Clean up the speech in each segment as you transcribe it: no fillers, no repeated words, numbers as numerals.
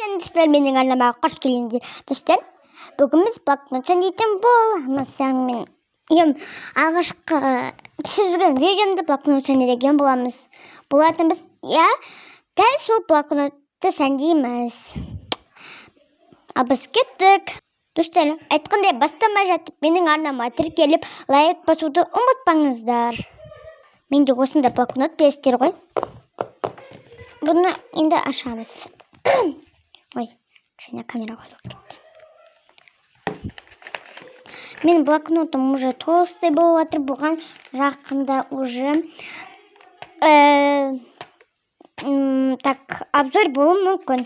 Достар, менің арнама қош келдіңдер. Достар, бүгін біз блокнот санайтын боламыз. Мен алғашқы түсірген видеомда блокнот санайтын боламыз. Болатынбыз, иә, дәл сол блокнотты сандаймыз. Ал біз кеттік. Достар, айтқандай бастамай жатып, менің арнама тіркеліп, лайк басуды ұмытпаңыздар. Менде осында блокнот білесіздер ғой. Бұны енді ашамыз. Ой, кішкене камера қойылып кетті. Мен блокнотым уже толстой болып жатыр. Бұған жақында уже обзор болуы мүмкін.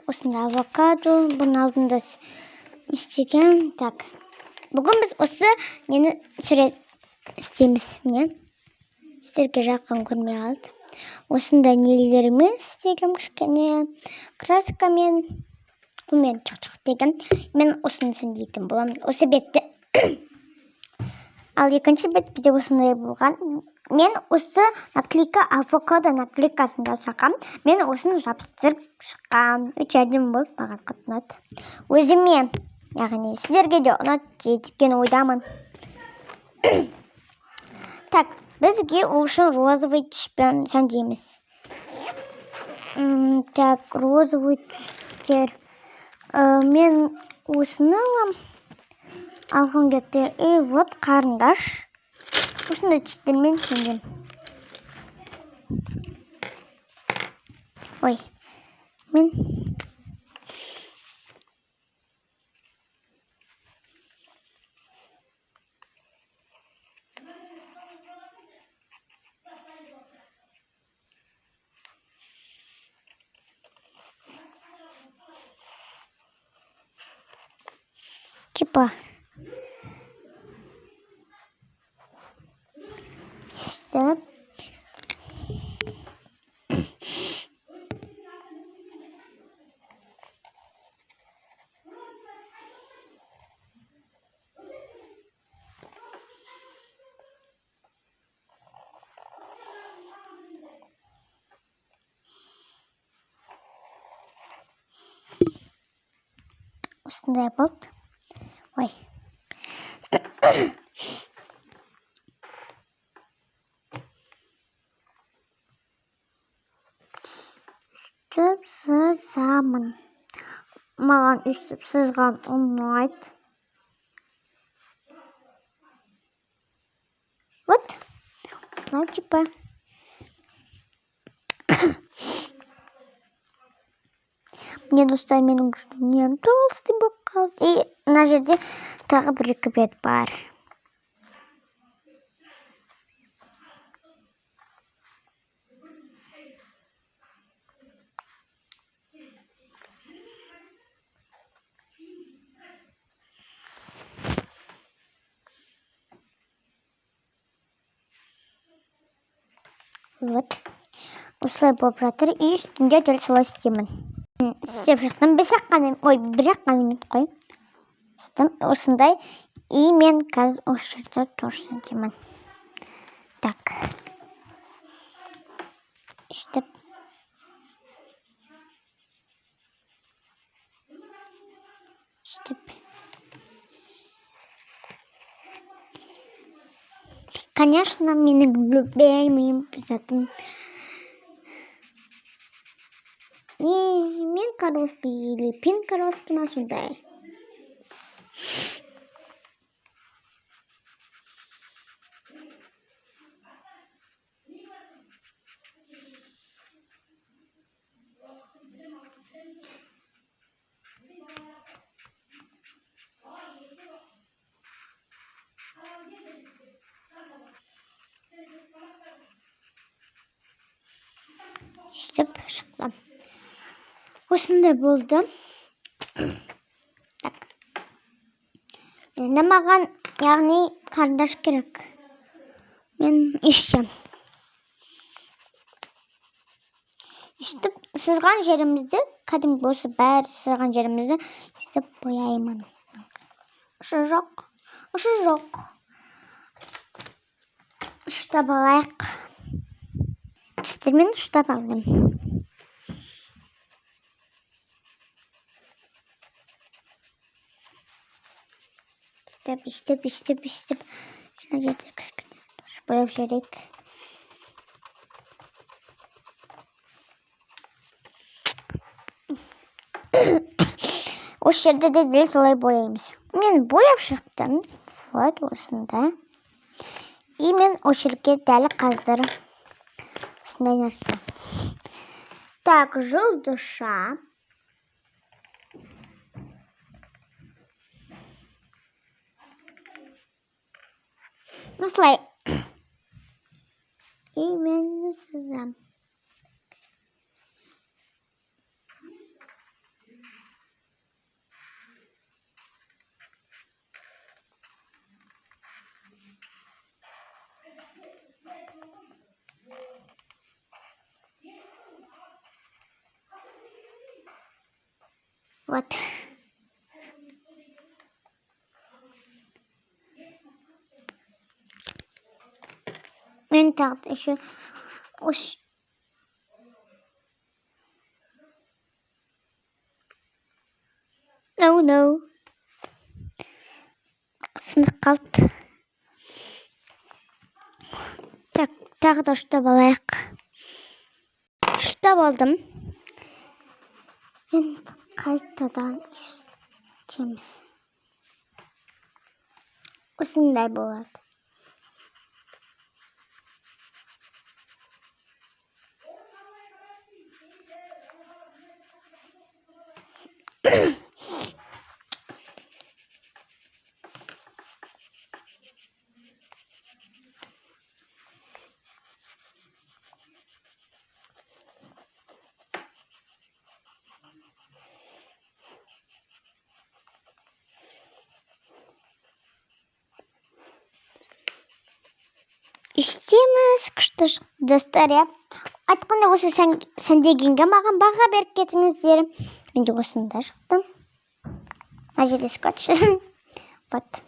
Осында авокадо, бұның алдында істеген. Бүгін біз осы нені сурет істейміз. Міне, сіздерге жақын көрмей алды. Осында нелеріміз істеген, кішкене краскамен, гүлмен чық-чық деген. Мен осыны сандайтын боламын. Осы бетті. Ал екінші бет бізде осындай болған. Мен осы наклейка, авокадо наклейкасын жасағам. Мен осыны жабыстырып шыққам. Өте әдемі болды, маған қатынады. Өзіме, яғни сіздерге де ұнатты деген ойдамын. Бізге ол үшін розовый түспен сандаймыз. Розовый түстер. Мен осыны алғым келді. Вот қарындаш. Осындай түстермен сандаймын. Ой, мен типа так. Осындай болды. Ой. Үстіп сызамын. Маған үстіп сызған ұнайды. Вот. Осылай типа. Мне достар, менің жүзімнен толстый болып қалды. И мына жерде тағы бір-екі бет бар. Вот. Осылай болып жатыр. И үстінде дәл солай істеймін. Істеп шықтым. Бір-ақ қана минут қой. Осындай. И мен қазір осы жерде тоже сандаймын. Так. Үстіп. Конечно, менің любимым затым. Мен коровка или пин коровка ма сондай. Үстіп шықтым. Осындай болды. Енді маған, яғни қарындаш керек. Мен ішсем. Үстіп сызған жерімізді, кәдімгі осы бәрі сызған жерімізді үстіп бояймын. Ұшы жоқ. Үштап алайық. Достар, мен ұштап алдым. İstep. Şuna yedik. Boyap жіберейік. Осы жерде де дәл солай бояймыз. Мен бояп шықтым. Вот осында. И мен осы жерге дәл қазір осындай нәрсе. Так, жұлдызша. Осылай. И мен сызам. Вот. Мен тағы еще No. Сынып қалды. Так, тағы да ұштап алайық. Ұштап алдым. Мен қайтадан үстеміз. Осындай болады. Үстеміз күшті достар, я. Айтқанда осы сәндегенге маған баға беріп кетіңіздер. Мен де осында шықтым. Ажелі скотч. Вот.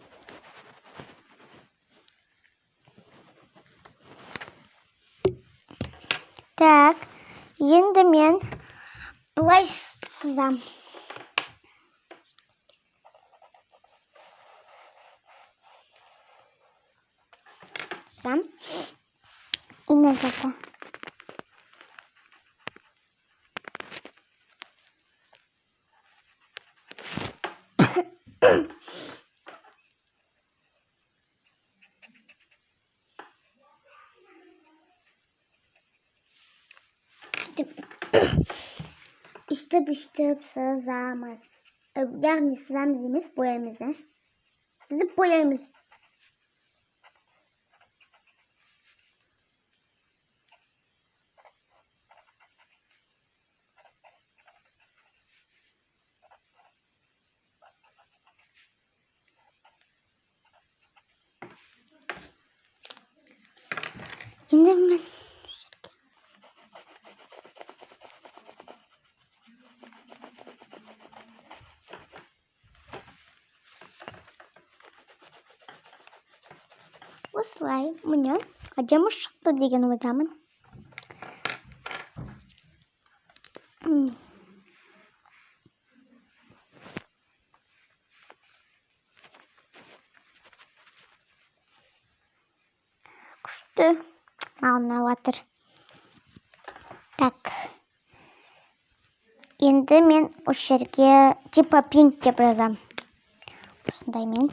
Так, енді мен бұлай сызам. И назад. Үстіп сызамыз. Яғни сызамыз емес, боямыз, да? Сызып боямыз. Енді мен осылай міне әдемі шықты деген ойдамын. Күшті. Маған ұнап. Так. Енді мен осы жерге типа пинк деп жазам. Осындай мен.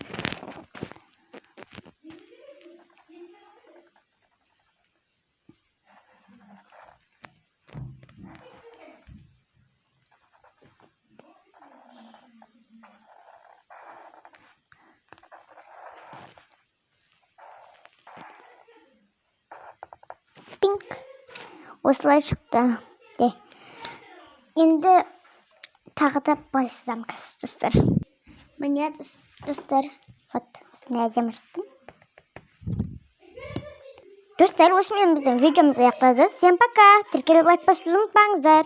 Пинк. Осылай шықты. Енді тағы да байсызам достар. Міне достар. Вот, осындай әдемі шықты. Достар, осымен біздің видеомыз аяқталды. Всем пока. Тіркеліп лайк басуды ұмытпаңыздар.